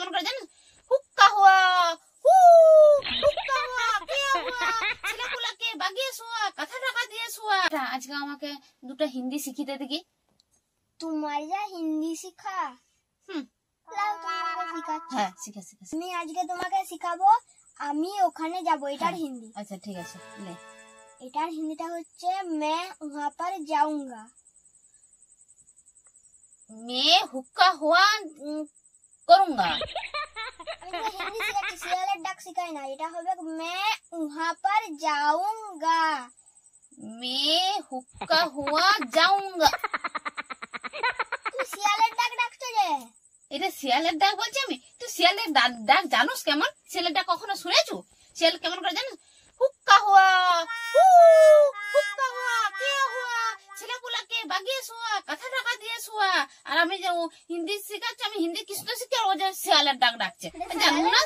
কেমন করে জানিস? হুক্কা হুয়া, হু হুক্কা হুয়া, কে হুয়া, ছেলেগুলাকে বাগিয়ে শোয়া, কথা টাকা দিয়ে শোয়া। আজকে আমাকে দুটো হিন্দি শিখিতে দেখি। তোমার যা হিন্দি শিখা। হ্যাঁ, শিখা শিখা। আমি আজকে তোমাকে শিখাবো, আমি ওখানে যাব। এটার হিন্দি। আচ্ছা ঠিক আছে, লে। এটার হিন্দিটা হচ্ছে मैं वहां पर जाऊंगा। मैं हुक्का हुआ करूंगा। আমি তো হিন্দি শিখাচ্ছি, শিয়ালের ডাক শিখাই না। এটা হবে मैं वहां पर जाऊंगा। मैं हुक्का हुआ जाऊंगा। তুমি শিয়ালের ডাক ডাকছো যে? এটা শিয়ালের ডাক বলছি আমি? তুই শিয়ালের ডাক জানোস কেমন? শিয়ালের ডাক কখনো শুনেছু? শিয়াল কেমন করে জানিস? হুক্কা হুয়া, হু হুক্কা হুয়া, কে হুয়া, ছেলেগুলাকে বাগিয়ে শোয়া, কথা টাকা দিয়ে শোয়া। আর আমি যে হিন্দি শিখাচ্ছি, আমি হিন্দি কৃষ্ণ শিখে ও যে শিয়ালের ডাক ডাকছে, জানো না?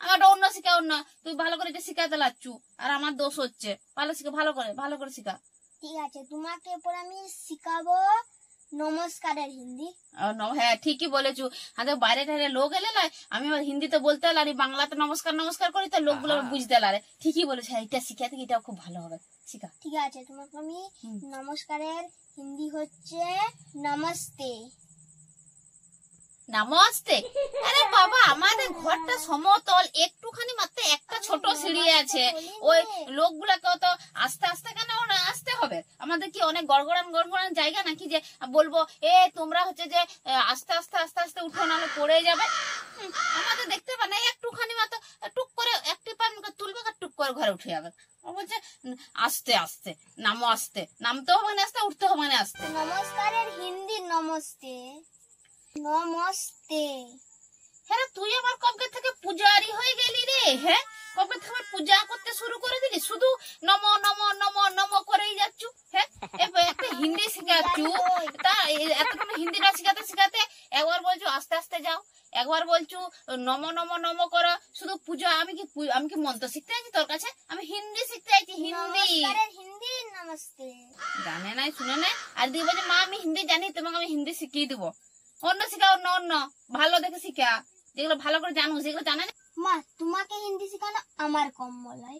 আমার অন্য শিখা অন্য। তুই ভালো করে এটা শিখাতে লাচ্ছু, আর আমার দোষ হচ্ছে। ভালো শিখা, ভালো করে শিখা। ঠিক আছে, তোমাকে এরপর আমি শিখাবো নমস্কারের হিন্দি। হ্যাঁ, ঠিকই বলেছু। আমাদের বাইরে টাইরে লোক এলে না, আমি হিন্দিতে বলতে লারি, বাংলাতে নমস্কার নমস্কার করি, তো লোকগুলো বুঝতে লারে। ঠিকই বলেছ, এটা শিখাতে এটা খুব ভালো হবে। শিখা। ঠিক আছে, তোমাকে আমি নমস্কারের হিন্দি হচ্ছে নমস্তে। নমস্তে? আরে বাবা, আমাদের ঘরটা সমতল, একটুখানি মাত্র একটা ছোট সিঁড়ি আছে। ওই লোকগুলাকে তো আস্তে আস্তে কেন আসতে হবে? আমাদের কি অনেক গড়গড়ান জায়গা নাকি যে বলবো তোমরা হচ্ছে যে আস্তে আস্তে আস্তে আস্তে উঠো, নাহলে পড়ে যাবে? আমাদের দেখতে পাবে না, একটুখানি মাত্র টুক করে একটি পা তুলবে, টুক করে ঘরে উঠে যাবে। বলছে আস্তে আস্তে নামো, আস্তে নামতে হবে না, আস্তে উঠতে হবে না, আস্তে। নমস্কারের হিন্দি নমস্তে। নমস্তে। হ্যাঁ, তুই আবার কবে থেকে পূজারি হয়ে গেলি রে? হ্যাঁ, কবে থেকে পূজা করতে শুরু করে দিলি? শুধু নম নম নম নম করেই যাচ্ছু। হ্যাঁ, একটা হিন্দি শিখাচ্ছু, তা এতক্ষণ হিন্দিটা শিখাতে শিখাতে একবার বলছো আস্তে আস্তে যাও, একবার বলছো নম নম নম করো। শুধু পূজা। আমি কি মন্ত্র শিখতে আছি তোর কাছে? আমি হিন্দি শিখতে আছি, হিন্দি। হিন্দি নমস্তে জানে নাই, শুনে নাই, আর দিয়ে বলছে মা আমি হিন্দি জানি, তোমাকে আমি হিন্দি শিখিয়ে দেবো। অন্য শিখা, অন্য ভালো দেখে শিখা, যেগুলো ভালো করে জানো, যেগুলো জানে না। মা, তোমাকে হিন্দি শেখানো আমার কম বলায়।